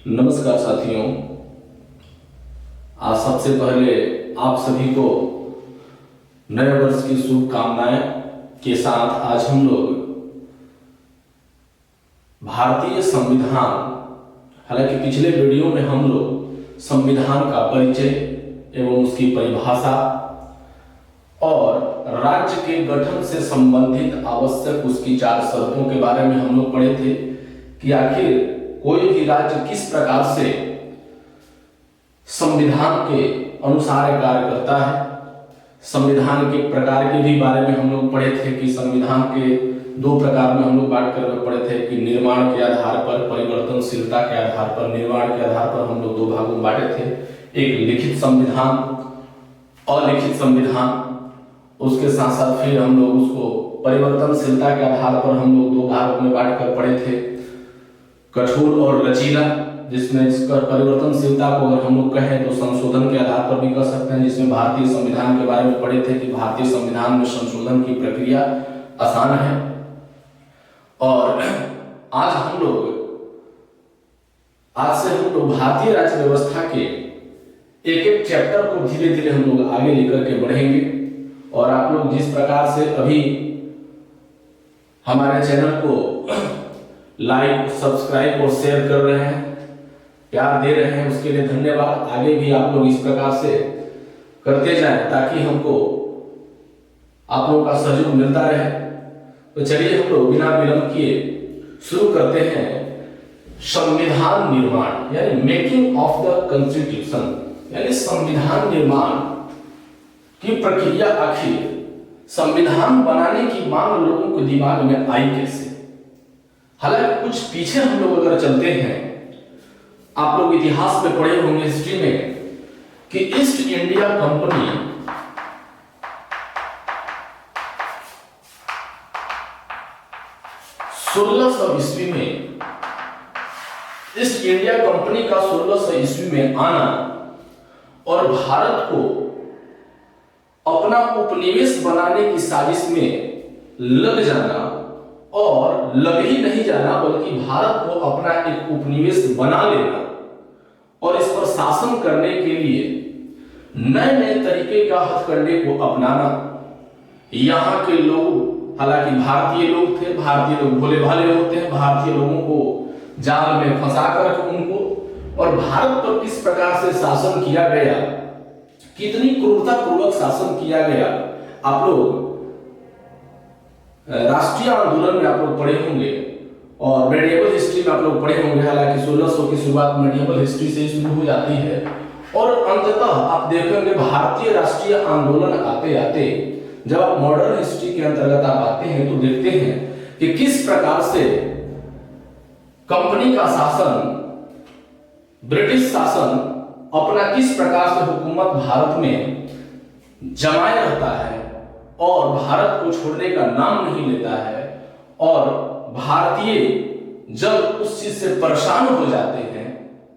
नमस्कार साथियों, आज सबसे पहले आप सभी को नए वर्ष की शुभकामनाएं के साथ आज हम लोग भारतीय संविधान, हालांकि पिछले वीडियो में हम लोग संविधान का परिचय एवं उसकी परिभाषा और राज्य के गठन से संबंधित आवश्यक उसकी 4 शर्तों के बारे में हम लोग पढ़े थे कि आखिर कोई भी राज्य किस प्रकार से संविधान के अनुसार कार्य करता है। संविधान के प्रकार के भी बारे में हम लोग पढ़े थे कि संविधान के 2 प्रकार में हम लोग बांट कर पढ़े थे कि निर्माण के आधार पर, परिवर्तनशीलता के आधार पर। निर्माण के आधार पर हम लोग 2 भागों में बांटे थे, एक लिखित संविधान, अलिखित संविधान। उसके साथ साथ फिर हम लोग उसको परिवर्तनशीलता के आधार पर हम लोग 2 भागों में बांट कर पढ़े थे, कठोर और लचीला, जिसमें इसका परिवर्तनशीलता को अगर हम लोग कहें तो संशोधन के आधार पर भी कर सकते हैं, जिसमें भारतीय संविधान के बारे में पढ़े थे कि भारतीय संविधान में संशोधन की प्रक्रिया आसान है। और आज से हम लोग भारतीय राज्य व्यवस्था के एक चैप्टर को धीरे धीरे हम लोग आगे लेकर के बढ़ेंगे। और आप लोग जिस प्रकार से अभी हमारे चैनल को लाइक, सब्सक्राइब और शेयर कर रहे हैं, प्यार दे रहे हैं, उसके लिए धन्यवाद। आगे भी आप लोग इस प्रकार से करते जाएं ताकि हमको आप लोगों का सहयोग मिलता रहे। तो चलिए हम लोग बिना विलंब किए शुरू करते हैं संविधान निर्माण, यानी मेकिंग ऑफ द कॉन्स्टिट्यूशन, यानी संविधान निर्माण की प्रक्रिया। आखिर संविधान बनाने की मांग लोगों के दिमाग में आई कैसे? हालांकि कुछ पीछे हम लोग अगर चलते हैं, आप लोग इतिहास में पढ़े होंगे, हिस्ट्री में, कि ईस्ट इंडिया कंपनी ईस्वी में, ईस्ट इंडिया कंपनी का 1600 ईस्वी में आना और भारत को अपना उपनिवेश बनाने की साजिश में लग जाना, और लग ही नहीं जाना बल्कि भारत को अपना एक उपनिवेश बना लेना और इस पर शासन करने के लिए नए नए तरीके का हथकंडे को अपनाना। यहाँ के लोग, हालांकि भारतीय लोग थे, भारतीय लोग भोले भाले होते हैं, भारतीय लोगों को जाल में फंसा कर उनको, और भारत पर किस प्रकार से शासन किया गया, कितनी क्रूरता पूर्वक शासन किया गया, आप लोग राष्ट्रीय आंदोलन में आप लोग पढ़े होंगे और मेडिएवल हिस्ट्री में आप लोग पढ़े होंगे। हालांकि 1600 की शुरुआत मेडिएवल हिस्ट्री से शुरू हो जाती है और अंततः आप देखेंगे भारतीय राष्ट्रीय आंदोलन आते आते, जब आप मॉडर्न हिस्ट्री के अंतर्गत आप आते हैं तो देखते हैं कि किस प्रकार से कंपनी का शासन, ब्रिटिश शासन अपना किस प्रकार से हुकूमत भारत में जमाए रहता है और भारत को छोड़ने का नाम नहीं लेता है। और भारतीय जब उस चीज से परेशान हो जाते हैं,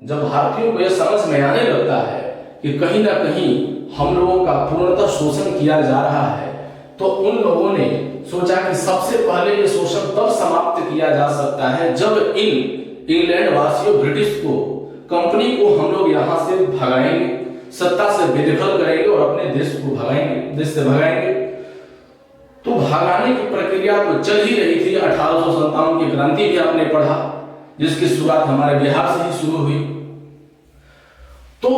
जब भारतीयों को यह समझ में आने लगता है कि कहीं ना कहीं हम लोगों का पूर्णतः शोषण किया जा रहा है, तो उन लोगों ने सोचा कि सबसे पहले ये शोषण तब समाप्त किया जा सकता है जब इन इंग्लैंड वासियों, ब्रिटिश को, कंपनी को हम लोग यहाँ से भगाएंगे, सत्ता से बेदखल करेंगे और अपने देश को भगाएंगे, देश से भगाएंगे। तो भगाने की प्रक्रिया तो चल ही रही थी। 1857 की क्रांति भी आपने पढ़ा, जिसकी शुरुआत हमारे बिहार से ही शुरू हुई। तो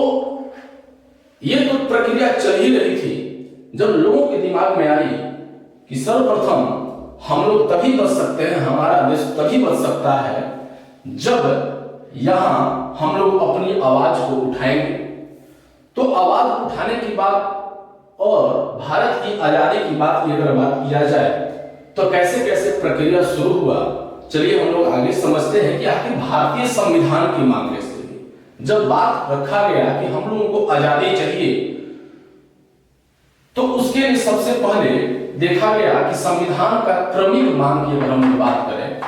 ये तो प्रक्रिया चल ही रही थी जब लोगों के दिमाग में आई कि सर्वप्रथम हम लोग तभी बच सकते हैं, हमारा देश तभी बच सकता है जब यहां हम लोग अपनी आवाज को उठाएंगे। तो आवाज उठाने की बात और भारत की आजादी की बात की अगर बात किया जाए तो कैसे कैसे प्रक्रिया शुरू हुआ, चलिए हम लोग आगे समझते हैं कि आखिर भारतीय संविधान की मांग कैसे हुई। जब बात रखा गया कि हम लोगों को आजादी चाहिए, तो उसके लिए सबसे पहले देखा गया कि संविधान का क्रमिक मांग की अगर हम बात करें,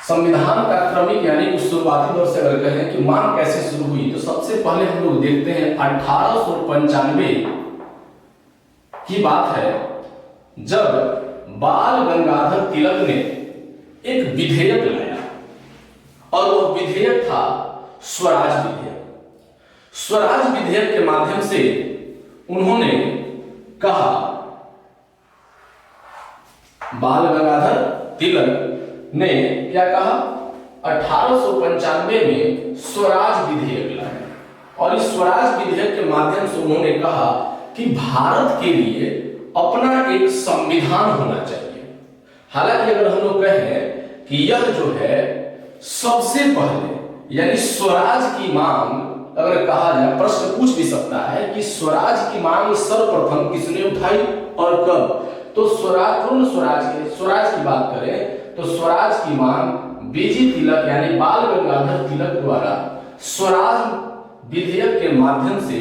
संविधान का क्रमिक यानी कि शुरुआती दौर से अगर कहें कि मांग कैसे शुरू हुई, तो सबसे पहले हम लोग देखते हैं 1895 की बात है, जब बाल गंगाधर तिलक ने एक विधेयक लाया। विधेयक था स्वराज विधेयक। स्वराज विधेयक के माध्यम से उन्होंने कहा, बाल गंगाधर तिलक ने क्या कहा, 1895 में स्वराज विधेयक लाया और इस स्वराज विधेयक के माध्यम से उन्होंने कहा कि भारत के लिए अपना एक संविधान होना चाहिए। हालांकि अगर हम लोग कहें कि यह जो है सबसे पहले यानी स्वराज की मांग अगर कहा जाए, प्रश्न पूछ भी सकता है कि स्वराज की मांग सर्वप्रथम किसने उठाई और कब। तो पूर्ण स्वराज की बात करें तो स्वराज की मांग बीजी तिलक यानी बाल गंगाधर तिलक द्वारा स्वराज विधेयक के माध्यम से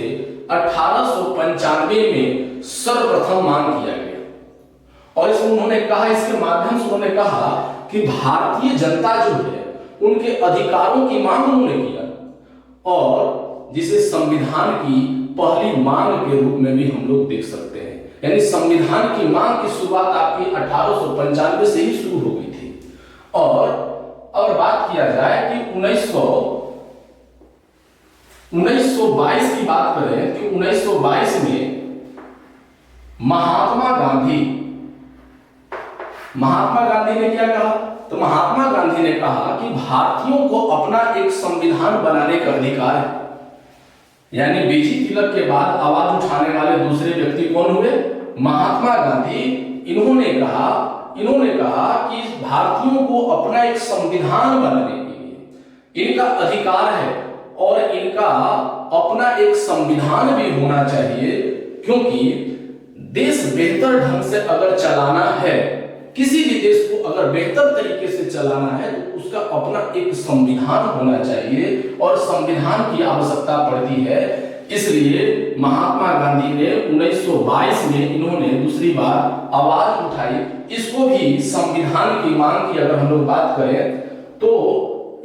1895 में सर्वप्रथम मांग किया गया। और इसमें उन्होंने कहा, इसके माध्यम से उन्होंने कहा कि भारतीय जनता जो है उनके अधिकारों की मांग उन्होंने किया और जिसे संविधान की पहली मांग के रूप में भी हम लोग देख सकते हैं। यानी संविधान की मांग की शुरुआत आपकी 1895 से ही शुरू हो गई थी। और अगर बात किया जाए कि 1922 की बात करें कि 1922 में महात्मा गांधी ने क्या कहा, तो महात्मा गांधी ने कहा कि भारतीयों को अपना एक संविधान बनाने का अधिकार है। यानी बीजी तिलक के बाद आवाज उठाने वाले दूसरे व्यक्ति कौन हुए, महात्मा गांधी। इन्होंने कहा कि भारतीयों को अपना एक संविधान बनाने के लिए इनका अधिकार है और इनका अपना एक संविधान भी होना चाहिए, क्योंकि देश बेहतर ढंग से अगर चलाना है, किसी भी देश को अगर बेहतर तरीके से चलाना है तो उसका अपना एक संविधान होना चाहिए और संविधान की आवश्यकता पड़ती है। इसलिए महात्मा गांधी ने 1922 में इन्होंने दूसरी बार आवाज उठाई। इसको भी संविधान की मांग की अगर हम लोग बात करें तो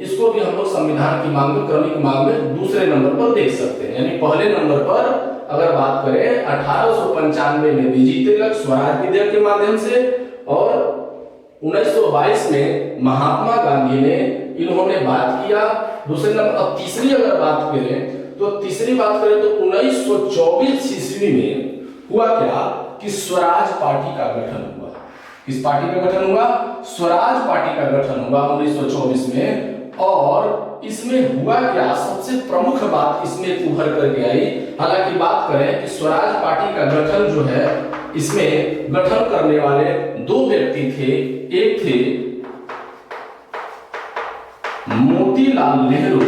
इसको भी हम लोग संविधान की मांग में, क्रमिक मांग में दूसरे नंबर पर देख सकते हैं। यानी पहले नंबर पर अगर बात करें 1895 में बीजी तिलक स्वराज विधेयक के माध्यम से और 1922 में महात्मा गांधी ने इन्होंने बात किया दूसरे नंबर। अब तीसरी अगर बात करें तो 1924 ईस्वी में हुआ क्या कि स्वराज पार्टी का गठन हुआ। किस पार्टी का गठन हुआ, स्वराज पार्टी का गठन हुआ 1924 में। और इसमें हुआ क्या, सबसे प्रमुख बात इसमें उभर करके आई। हालांकि बात करें कि स्वराज पार्टी का गठन जो है, इसमें गठन करने वाले दो व्यक्ति थे। एक थे मोतीलाल नेहरू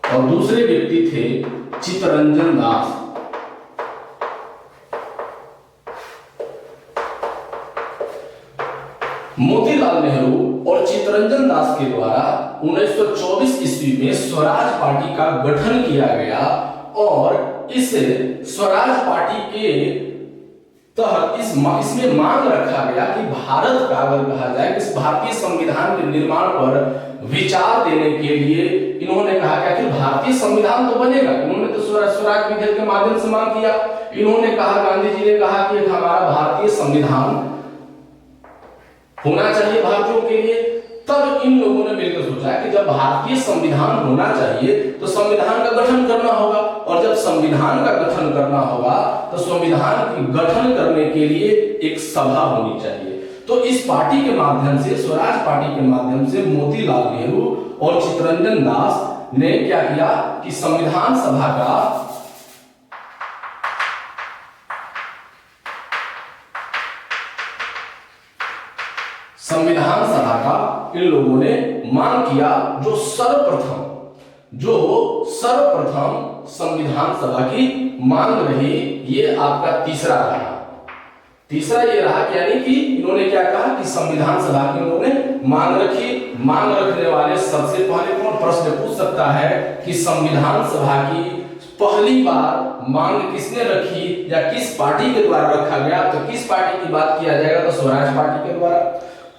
और दूसरे व्यक्ति थे चित्तरंजन दास। मोतीलाल नेहरू और चित्तरंजन दास के द्वारा 1924 ईस्वी में स्वराज पार्टी का गठन किया गया और इस स्वराज पार्टी के तहत इसमें मांग रखा गया कि भारत का अगर कहा जाए कि इस भारतीय संविधान के निर्माण पर विचार देने के लिए इन्होंने कहा कि आखिर भारतीय संविधान तो बनेगा। इन्होंने तो स्वराज विधेयक के माध्यम से मांग किया। इन्होंने कहा, गांधी जी ने कहा कि हमारा भारतीय संविधान होना चाहिए भारतीयों के लिए। तब इन लोगों ने मिलकर सोचा कि जब भारतीय संविधान होना चाहिए तो संविधान का गठन करना होगा और जब संविधान का गठन करना होगा तो संविधान की गठन करने के लिए एक सभा होनी चाहिए। तो इस पार्टी के माध्यम से, स्वराज पार्टी के माध्यम से मोतीलाल नेहरू और चित्तरंजन दास ने क्या किया कि संविधान सभा का इन लोगों ने मांग किया। जो सर्वप्रथम संविधान सभा की मांग रही, ये आपका तीसरा रहा। तीसरा ये रहा कि यानी कि इन्होंने क्या कहा कि संविधान सभा की उन्होंने मांग रखी। मांग रखने वाले सबसे पहले कौन, प्रश्न पूछ सकता है कि संविधान सभा की पहली बार मांग किसने रखी या किस पार्टी के द्वारा रखा गया। तो किस पार्टी की बात किया जाएगा, तो स्वराज पार्टी के द्वारा।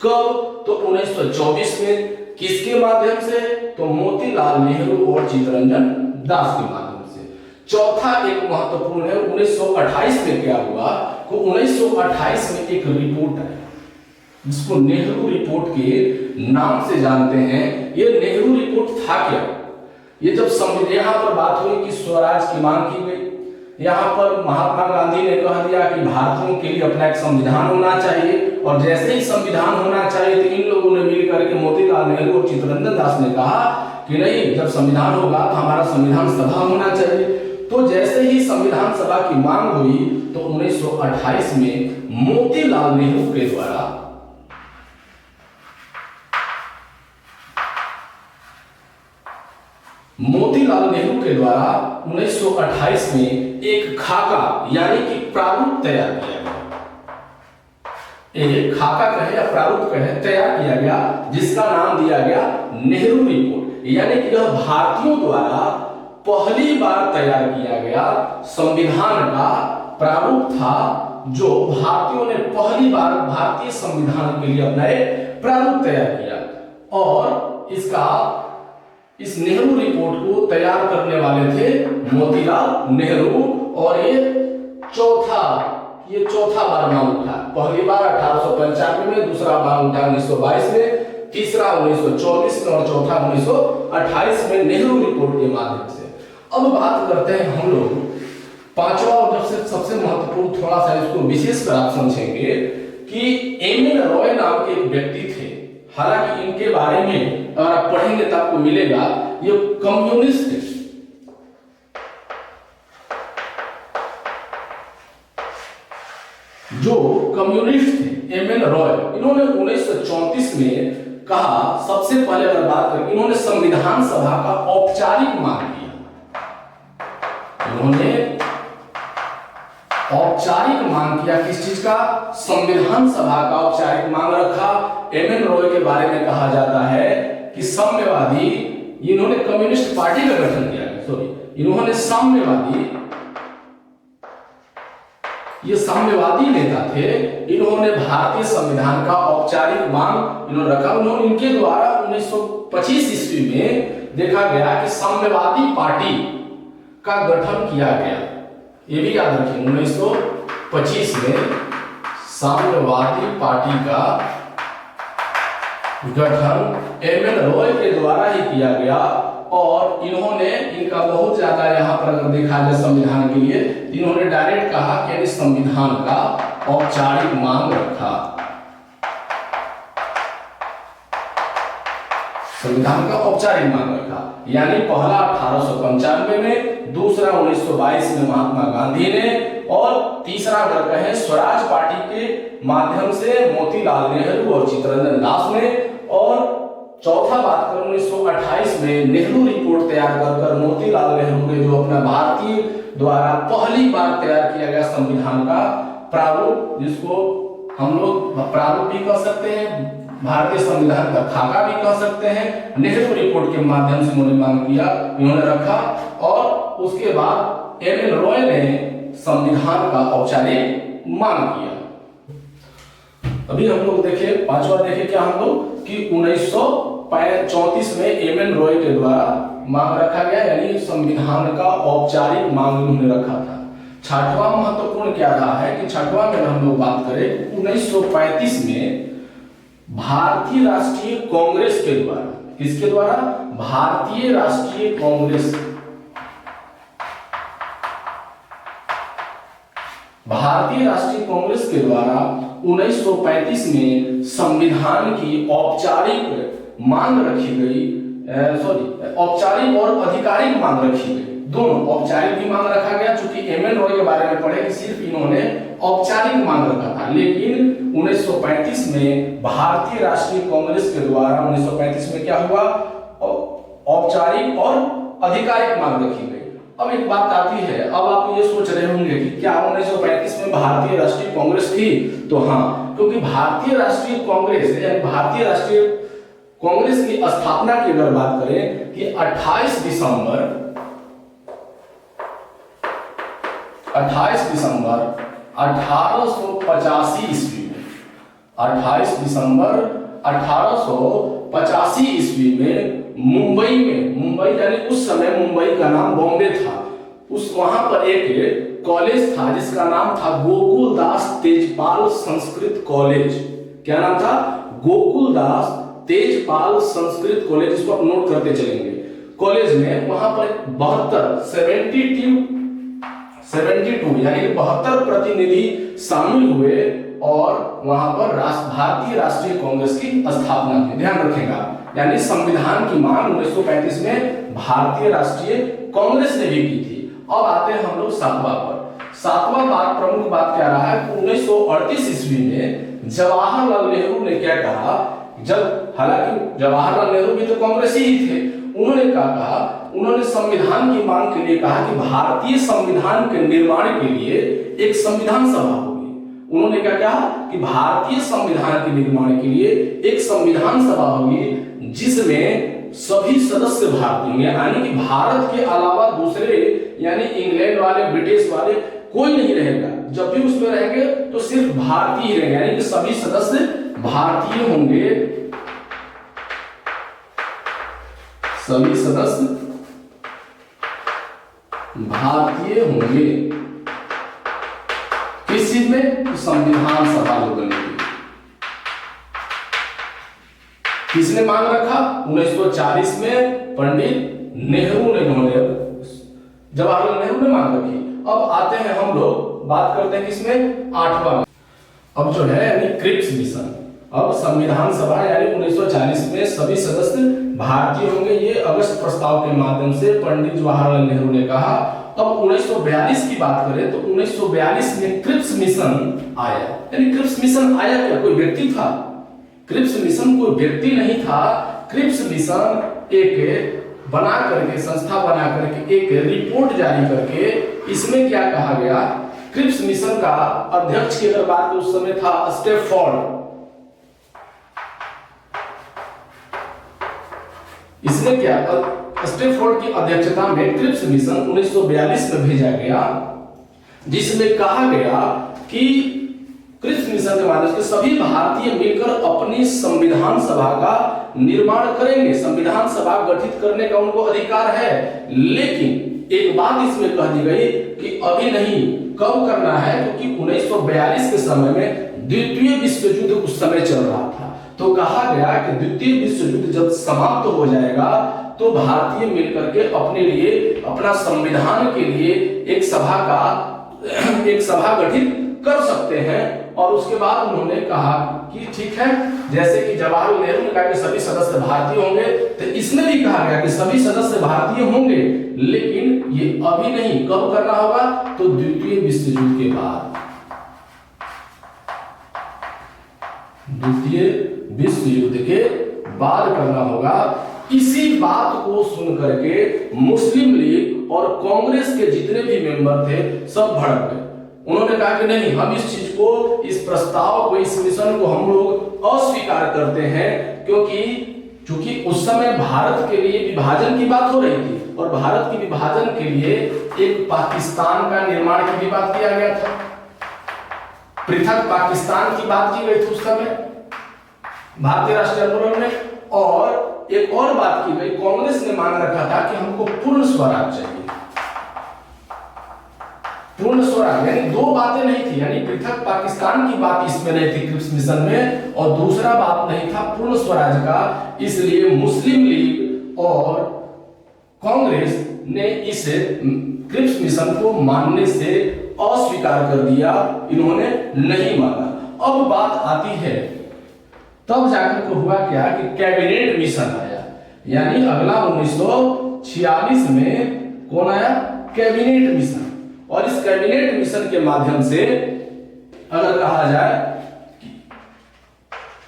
कब, तो 1924 में। किसके माध्यम से, तो मोतीलाल नेहरू और चित्तरंजन दास के माध्यम से। चौथा एक महत्वपूर्ण है, 1928 में क्या हुआ, तो 1928 में एक रिपोर्ट आई। जिसको नेहरू रिपोर्ट के नाम से जानते हैं। ये नेहरू रिपोर्ट था क्या? ये जब यहाँ पर बात हुई कि स्वराज की मांग की गई, यहाँ पर महात्मा गांधी ने कह दिया कि भारतीयों के लिए अपना एक संविधान होना चाहिए, और जैसे ही संविधान होना चाहिए तो इन लोगों ने मिलकर के मोतीलाल नेहरू और चित्तरंजन दास ने कहा कि नहीं, जब संविधान होगा तो हमारा संविधान सभा होना चाहिए। तो जैसे ही संविधान सभा की मांग हुई तो 1928 में मोतीलाल नेहरू के द्वारा मोतीलाल नेहरू के द्वारा 1928 में एक खाका यानी कि प्रारूप तैयार किया गया। एक खाका कहे या प्रारूप कहे तैयार किया गया, जिसका नाम दिया गया नेहरू रिपोर्ट। यानी कि यह भारतीयों द्वारा पहली बार तैयार किया गया संविधान का प्रारूप था, जो भारतीयों ने पहली बार भारतीय संविधान के लिए अपना एक प्रारूप तैयार किया। और इस नेहरू रिपोर्ट को तैयार करने वाले थे मोतीलाल नेहरू, और ये चौथा बार मांग उठा। पहली बार 1895 में, दूसरा बार उठा 1922 में, तीसरा 1924 में और चौथा 1928 में नेहरू रिपोर्ट के माध्यम से। अब बात करते हैं हम लोग पांचवा, और सबसे महत्वपूर्ण, थोड़ा सा इसको विशेष कर आप समझेंगे कि एम.एन. रॉय नाम के एक व्यक्ति थे। हालांकि इनके बारे में अगर आप पढ़ेंगे तो आपको मिलेगा, ये कम्युनिस्ट थे। जो कम्युनिस्ट थे एम.एन. रॉय, इन्होंने 1934 में कहा, सबसे पहले अगर बात करें, इन्होंने संविधान सभा का औपचारिक मांग किया। इन्होंने औपचारिक मांग किया, किस चीज का? संविधान सभा का औपचारिक मांग रखा। एम.एन. रॉय के बारे में कहा जाता है कि साम्यवादी, इन्होंने कम्युनिस्ट पार्टी का गठन किया, इन्होंने साम्यवादी नेता थे। इन्होंने भारतीय संविधान का औपचारिक मांग इन्होंने रखा। इनके द्वारा 1925 ईस्वी में देखा गया कि साम्यवादी पार्टी का गठन किया गया। ये भी याद रखिए, 1925 में साम्यवादी पार्टी का गठन एम.एन. रॉय के द्वारा ही किया गया। और इनका बहुत ज्यादा यहाँ पर अगर देखा जाए संविधान के लिए, इन्होंने डायरेक्ट कहा कि संविधान का औपचारिक मांग रखा। संविधान का औपचारिक मांग रखा, यानी पहला 1895 में, दूसरा 1922 में महात्मा गांधी ने, और तीसरा अगर कहें स्वराज पार्टी के माध्यम से मोतीलाल नेहरू और चित्तरंजन दास ने, और चौथा बात करें 1928 में नेहरू रिपोर्ट तैयार कर मोतीलाल नेहरू ने, जो अपना भारतीय द्वारा पहली बार तैयार किया गया संविधान का प्रारूप, जिसको हम लोग प्रारूप भी कह सकते हैं, भारतीय संविधान का खाका भी कह सकते हैं, नेहरू रिपोर्ट के माध्यम से उन्होंने मांग किया, इन्होंने रखा। और उसके बाद एम.एन. रॉय ने संविधान का औपचारिक मांग किया। अभी हम लोग देखे, पांचवा देखे क्या हम लोग कि 1934 में एम.एन. रॉय के द्वारा मांग रखा गया, यानी संविधान का औपचारिक मांग उन्होंने रखा था। छठवां महत्वपूर्ण क्या रहा है कि छठवां में हम लोग बात करें 1935 में भारतीय राष्ट्रीय कांग्रेस के द्वारा, किसके द्वारा? भारतीय राष्ट्रीय कांग्रेस, भारतीय राष्ट्रीय कांग्रेस के द्वारा 1935 में संविधान की औपचारिक मांग रखी गई, औपचारिक और आधिकारिक मांग रखी गई, दोनों। औपचारिक भी मांग रखा गया, चूंकि एम.एन. रॉय के बारे में पढ़े कि सिर्फ इन्होंने औपचारिक मांग रखा था, लेकिन 1935 में भारतीय राष्ट्रीय कांग्रेस के द्वारा 1935 में क्या हुआ? औपचारिक और आधिकारिक मांग रखी गई। अब एक बात आती है, अब आप ये सोच रहे होंगे कि क्या 1935 में भारतीय राष्ट्रीय कांग्रेस थी? तो हाँ, क्योंकि भारतीय राष्ट्रीय कांग्रेस यानी भारतीय राष्ट्रीय कांग्रेस की स्थापना की अगर बात करें कि 28 दिसंबर 1885 ईस्वी में, 28 दिसंबर 1885 ईस्वी में मुंबई यानी उस समय मुंबई का नाम बॉम्बे था, वहां पर एक कॉलेज था जिसका नाम था गोकुलदास तेजपाल संस्कृत कॉलेज। क्या नाम था? गोकुलदास तेजपाल संस्कृत कॉलेज, इसको आप नोट करते चलेंगे। कॉलेज में वहां पर 72 यानी कि 72 प्रतिनिधि शामिल हुए और वहां पर भारतीय राष्ट्रीय कांग्रेस की स्थापना की। ध्यान रखेगा, यानी संविधान की मांग 1935 में भारतीय राष्ट्रीय कांग्रेस ने भी की थी। अब आते हैं हम लोग सातवां पर। सातवां बात, प्रमुख बात क्या रहा है? 1938 ईस्वी में जवाहरलाल नेहरू ने क्या कहा? जब, हालांकि जवाहरलाल नेहरू भी तो कांग्रेसी ही थे, उन्होंने क्या कहा? उन्होंने संविधान की मांग के लिए कहा कि भारतीय संविधान के निर्माण के लिए एक संविधान सभा होगी। उन्होंने क्या कहा कि भारतीय संविधान के निर्माण के लिए एक संविधान सभा होगी जिसमें सभी सदस्य भारतीय होंगे, यानी कि भारत के अलावा दूसरे, यानी इंग्लैंड वाले, ब्रिटिश वाले कोई नहीं रहेगा। जब भी उसमें रहेंगे तो सिर्फ भारतीय ही रहेंगे, यानी कि सभी सदस्य भारतीय होंगे, सभी सदस्य भारतीय होंगे। किस चीज में? संविधान सभा जो बनेगी। किसने मांग रखा? 1940 में पंडित नेहरू ने, जवाहरलाल नेहरू ने मांग रखी। अब आते हैं हम लोग, बात करते हैं किसमें? आठवां। अब जो है यानी क्रिप्स मिशन। अब संविधान सभा यानी 1940 में सभी सदस्य भारतीय होंगे, ये अगस्त प्रस्ताव के माध्यम से पंडित जवाहरलाल नेहरू ने कहा। अब 1942 की बात करें तो 1942 में क्रिप्स मिशन आया। यानी क्रिप्स मिशन आया क्या? कोई व्यक्ति था? क्रिप्स मिशन कोई व्यक्ति नहीं था। क्रिप्स मिशन एक बना करके, संस्था बना करके एक रिपोर्ट जारी करके, इसमें क्या कहा गया? क्रिप्स मिशन का अध्यक्ष की अगर बात उस समय था स्टैफोर्ड। इसने क्या, स्टैफोर्ड की अध्यक्षता में क्रिप्स मिशन 1942 में भेजा गया, जिसमें कहा गया कि क्रिप्स मिशन के माध्यम से सभी भारतीय मिलकर अपनी संविधान सभा का निर्माण करेंगे। संविधान सभा गठित करने का उनको अधिकार है, लेकिन एक बात इसमें कह दी गई कि अभी नहीं, कब करना है? क्योंकि 1942 के समय में द्वितीय विश्व युद्ध उस समय चल रहा था। तो कहा गया कि द्वितीय विश्व युद्ध जब समाप्त हो जाएगा तो भारतीय मिलकर के अपने लिए, अपना संविधान के लिए एक सभा गठित कर सकते हैं। और उसके बाद उन्होंने कहा कि ठीक है, जैसे कि जवाहरलाल नेहरू ने कहा कि सभी सदस्य भारतीय होंगे, तो इसमें भी कहा गया कि सभी सदस्य भारतीय होंगे, लेकिन ये अभी नहीं, कब करना होगा? तो द्वितीय विश्व युद्ध के बाद। द्वितीय विश्व युद्ध के बाद करना होगा। इसी बात को सुन करके मुस्लिम लीग और कांग्रेस के जितने भी मेंबर थे सब भड़क गए। उन्होंने कहा कि नहीं, हम इस चीज को, इस प्रस्ताव को, इस मिशन को हम लोग अस्वीकार करते हैं, क्योंकि उस समय भारत के लिए विभाजन की बात हो रही थी और भारत की विभाजन के लिए एक पाकिस्तान का निर्माण की भी बात किया गया था। पृथक पाकिस्तान की बात की गई थी उस समय भारतीय राष्ट्रीय आंदोलन में। और एक और बात की गई, कांग्रेस ने मांग रखा था कि हमको पूर्ण स्वराज चाहिए। पूर्ण स्वराज, यानी दो बातें नहीं थी, यानी पृथक पाकिस्तान की बात इसमें नहीं थी क्रिप्स मिशन में, और दूसरा बात नहीं था पूर्ण स्वराज का। इसलिए मुस्लिम लीग और कांग्रेस ने इस क्रिप्स मिशन को मानने से अस्वीकार कर दिया, इन्होंने नहीं माना। अब बात आती है, तब जाकर को हुआ क्या कि कैबिनेट मिशन आया। यानी अगला 1946 में कौन आया? Cabinet mission. और इस कैबिनेट मिशन के माध्यम से अगर कहा जाए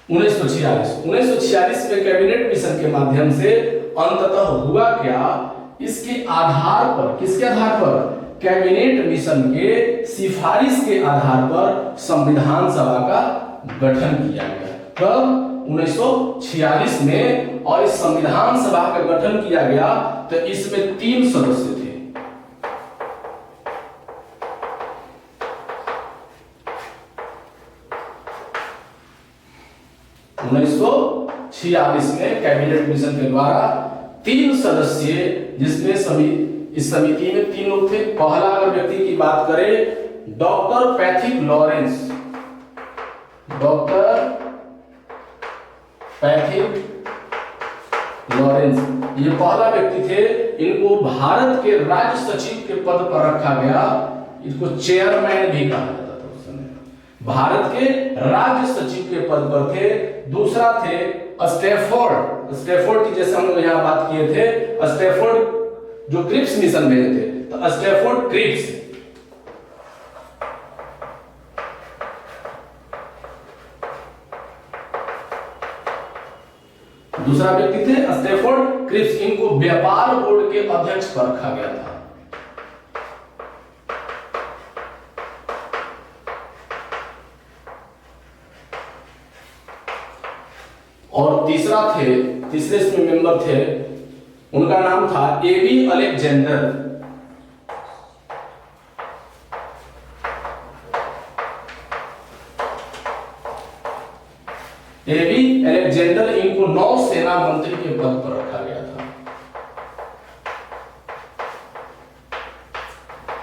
1946 में कैबिनेट मिशन के माध्यम से अंततः हुआ क्या? इसके आधार पर, किसके आधार पर? कैबिनेट मिशन के सिफारिश के आधार पर संविधान सभा का गठन किया गया। कब? 1946 में। और इस संविधान सभा का गठन किया गया तो इसमें 3 सदस्य थे। (1946) में कैबिनेट मिशन के द्वारा 3 सदस्य, जिसमें इस समिति में 3 लोग थे। पहला अगर व्यक्ति की बात करें, doctor Pethick Lawrence. Doctor Pethick Lawrence, ये पहला व्यक्ति थे। इनको भारत के राज्य सचिव के पद पर रखा गया। इसको चेयरमैन भी कहा जाता था उस समय। भारत के राज्य सचिव के पद पर थे। दूसरा थे स्टैफोर्ड की, जैसे हम लोग यहाँ बात किए थे, स्टैफोर्ड जो क्रिप्स मिशन भेजे थे, तो स्टैफोर्ड क्रिप्स। दूसरा व्यक्ति थे स्टैफोर्ड क्रिप्स। इनको व्यापार बोर्ड के अध्यक्ष पर रखा गया था। और तीसरे इसमें मेंबर थे, उनका नाम था एबी अलेक्जेंडर। एबी अलेक्जेंडर, इनको नौसेना मंत्री के पद पर रखा गया था,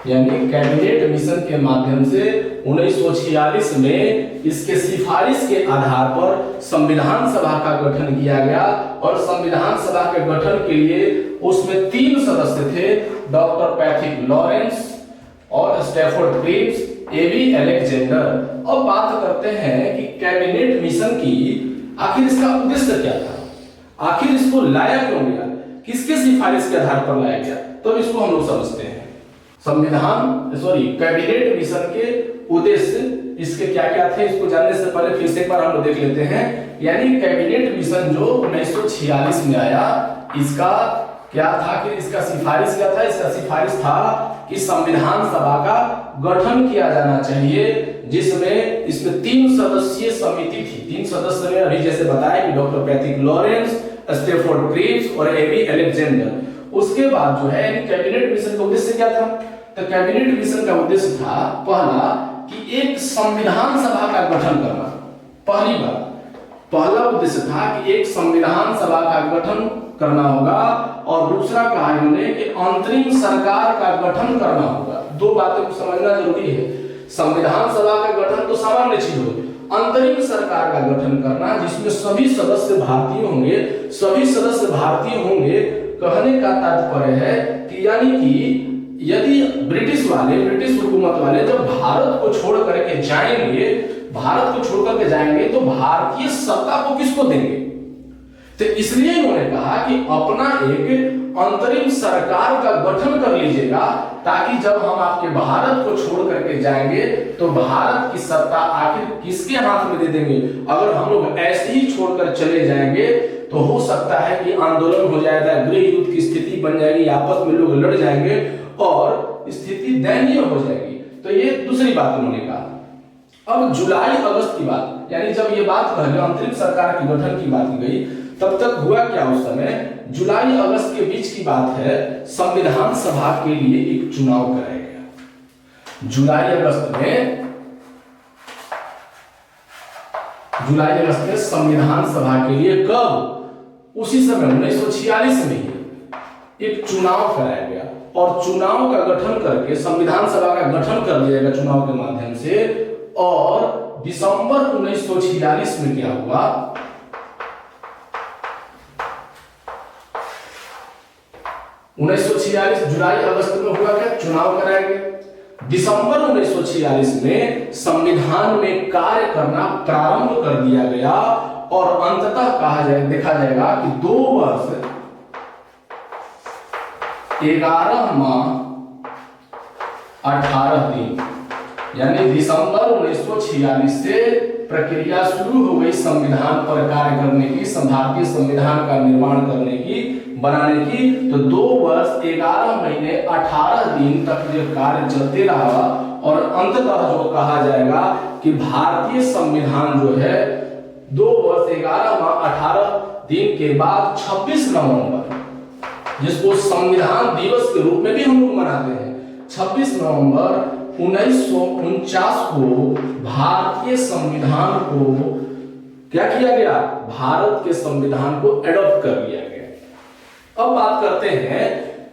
यानी कैबिनेट मिशन के माध्यम से 1946 में इसके सिफारिश के आधार पर संविधान सभा का गठन किया गया। और संविधान सभा के गठन के लिए उसमें 3 सदस्य थे, डॉक्टर पैथिक लॉरेंस और स्टैफोर्ड क्रिप्स, एबी अलेक्जेंडर। अब बात करते हैं कि कैबिनेट मिशन की आखिर इसका उद्देश्य क्या था, आखिर इसको लाया क्यों गया, किसके सिफारिश के आधार पर लाया गया, तो इसको हम लोग समझते हैं। कैबिनेट मिशन के उद्देश्य इसके क्या क्या थे, इसको जानने से पहले फिर से एक बार हम लोग देख लेते हैं। यानी कैबिनेट मिशन जो 1946 में आया, इसका क्या था कि इसका सिफारिश क्या था? इसका सिफारिश था कि संविधान सभा का गठन किया जाना चाहिए, जिसमें इसमें 3 सदस्यीय समिति थी। 3 सदस्य ने अभी जैसे बताया कि doctor Pethick Lawrence, Stafford Cripps और एबी अलेक्जेंडर। उसके बाद जो है कैबिनेट मिशन का उद्देश्य क्या था? तो कैबिनेट मिशन का उद्देश्य था पहला कि एक संविधान सभा का गठन करना। पहला उद्देश्य था कि एक संविधान सभा का गठन करना होगा, और दूसरा कहा इन्होंने कि अंतरिम सरकार का गठन करना होगा। 2 बातें को समझना जरूरी है। संविधान सभा का गठन तो सामान्य चीज होगी, अंतरिम सरकार का गठन करना जिसमें सभी सदस्य भारतीय होंगे, सभी सदस्य भारतीय होंगे। कहने का तात्पर्य है कि यानी कि यदि ब्रिटिश हुकूमत वाले जब भारत को छोड़ करके जाएंगे, तो भारतीय सत्ता को किसको देंगे? तो इसलिए इन्होंने कहा कि अपना एक अंतरिम सरकार का गठन कर लीजिएगा, ताकि जब हम आपके भारत को छोड़ करके जाएंगे तो भारत की सत्ता आखिर किसके हाथ में दे देंगे। अगर हम लोग ऐसे ही छोड़कर चले जाएंगे तो हो सकता है कि आंदोलन हो जाएगा, गृह युद्ध की स्थिति बन जाएगी, आपस में लोग लड़ जाएंगे और स्थिति दयनीय हो जाएगी। तो ये दूसरी बात उन्होंने कहा। अब जुलाई अगस्त की बात, यानी जब ये बात पहले अंतरिम सरकार के गठन की बात की गई, तब तक हुआ क्या उस समय? जुलाई अगस्त के बीच की बात है, संविधान सभा के लिए एक चुनाव कराया गया। जुलाई अगस्त में संविधान सभा के लिए, कब? उसी समय 1946 में ही एक चुनाव कराया गया, और चुनाव का गठन करके संविधान सभा का गठन कर दिया गया चुनाव के माध्यम से। और दिसंबर 1946 में क्या हुआ? 1946 जुलाई अगस्त में हुआ क्या? चुनाव कराया गया। दिसंबर 1946 में संविधान में कार्य करना प्रारंभ कर दिया गया, और अंततः देखा जाएगा कि 2 वर्ष 11 माह 18 दिन, यानी दिसंबर 1946 से प्रक्रिया शुरू हो गई संविधान पर कार्य करने की, भारतीय संविधान का निर्माण करने की, बनाने की। तो 2 वर्ष 11 महीने 18 दिन तक ये कार्य चलते रहा, और अंततः जो कहा जाएगा कि भारतीय संविधान जो है 2 वर्ष 11 माह 18 दिन के बाद 26 नवंबर, जिसको संविधान दिवस के रूप में भी हम लोग मनाते हैं, 26 नवंबर 1949 को भारतीय संविधान को क्या किया गया? भारत के संविधान को एडॉप्ट कर लिया गया। अब बात करते हैं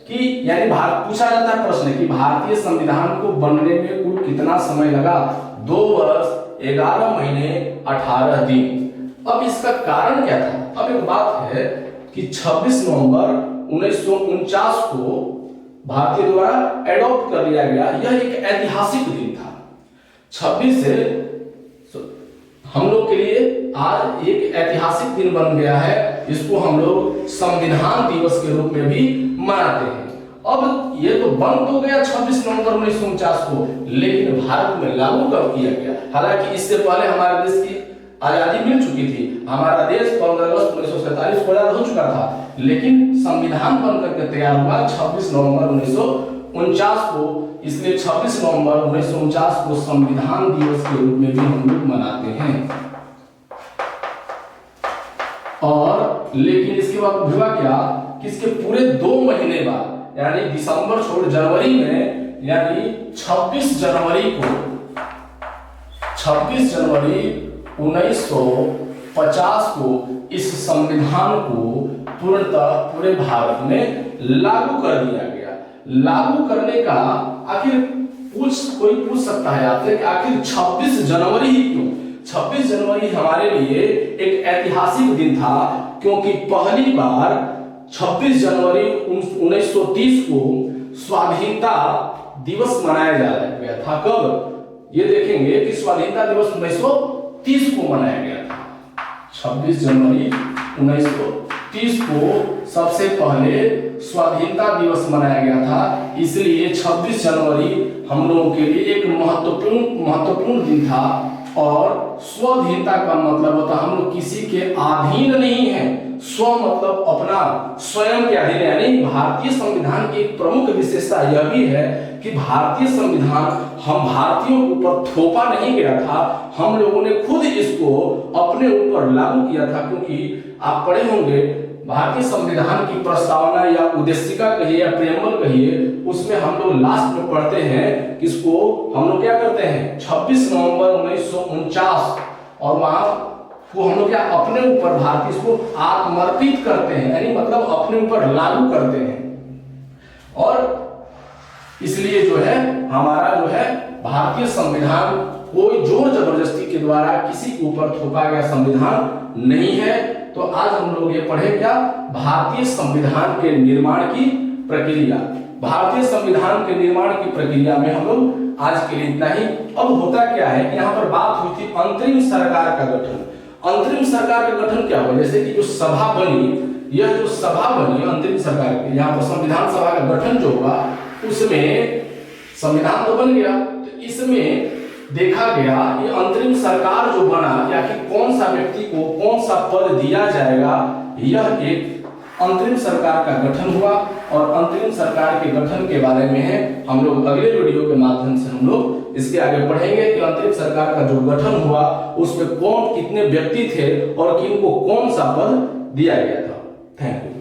कि यानी पूछा जाता है प्रश्न कि भारतीय संविधान को बनने में कुल कितना समय लगा? 2 वर्ष 11 महीने 18 दिन। अब इसका कारण क्या था? अब एक बात है कि 26 नवंबर 1949 को भारतीय द्वारा एडॉप्ट कर लिया गया। यह एक ऐतिहासिक दिन था। 26 से हम लोग के लिए आज एक ऐतिहासिक दिन बन गया है। इसको हम लोग संविधान दिवस के रूप में भी मनाते हैं। अब ये तो बन तो गया 26 नवंबर 1949 को, लेकिन भारत में लागू कब किया गया? हालांकि इससे पहले हमारे देश की आजादी मिल चुकी थी। हमारा देश 15 अगस्त 1947 को आजाद हो चुका था, लेकिन संविधान बनकर के तैयार हुआ 26 नवंबर 1949 को। इसलिए 26 नवंबर 1949 को संविधान दिवस के रूप में भी हम लोग मनाते हैं। और लेकिन इसके बाद हुआ क्या कि इसके पूरे 2 महीने बाद, यानी दिसंबर छोड़ जनवरी में, यानी 26 जनवरी 1950 को इस संविधान को पूर्णतः पूरे भारत में लागू कर दिया गया। लागू करने का आखिर कोई पूछ सकता है आपसे कि आखिर 26 जनवरी ही क्यों? 26 जनवरी हमारे लिए एक ऐतिहासिक दिन था, क्योंकि पहली बार 26 जनवरी 1930 को स्वाधीनता दिवस मनाया जा गया था। कब? ये देखेंगे कि स्वाधीनता दिवस 1930 को मनाया गया था। 26 जनवरी 1930 को सबसे पहले स्वाधीनता दिवस मनाया गया था। इसलिए 26 जनवरी हम लोगों के लिए एक महत्वपूर्ण दिन था। और स्वाधीनता का मतलब होता हम लोग किसी के अधीन नहीं है। स्व मतलब अपना, स्वयं के अधीन, यानी भारतीय संविधान की एक प्रमुख विशेषता यह भी है कि भारतीय संविधान हम भारतीयों के ऊपर थोपा नहीं गया था। हम लोगों ने खुद इसको अपने ऊपर लागू किया था। क्योंकि आप पढ़े होंगे भारतीय संविधान की प्रस्तावना या उद्देशिका कहिए या प्रेमबल कहिए, उसमें हम लोग लास्ट में पढ़ते हैं किसको हम लोग क्या करते हैं 26 नवंबर 1949, और वहां को हम लोग क्या अपने ऊपर भारतीय को आत्मर्पित करते हैं, यानी मतलब अपने ऊपर लागू करते हैं। और इसलिए जो है हमारा जो है भारतीय संविधान कोई जोर जबरदस्ती के द्वारा किसी के ऊपर थोपा गया संविधान नहीं है। तो आज हम लोग ये पढ़े क्या? भारतीय संविधान के निर्माण की प्रक्रिया। भारतीय संविधान के निर्माण की प्रक्रिया में हम लोग आज के लिए इतना ही। अब होता क्या है कि यहाँ पर बात हुई थी अंतरिम सरकार का गठन। अंतरिम सरकार का गठन क्या हुआ? जैसे कि जो सभा बनी, यह जो सभा बनी अंतरिम सरकार की, यहाँ पर संविधान सभा का गठन जो हुआ, उसमें संविधान तो बन गया, तो इसमें देखा गया कि अंतरिम सरकार जो बना, या कि कौन सा व्यक्ति को कौन सा पद दिया जाएगा, यह एक अंतरिम सरकार का गठन हुआ। और अंतरिम सरकार के गठन के बारे में हम लोग अगले वीडियो के माध्यम से हम लोग इसके आगे पढ़ेंगे कि अंतरिम सरकार का जो गठन हुआ उसमें कौन कितने व्यक्ति थे और किनको कौन सा पद दिया गया था। Thank you.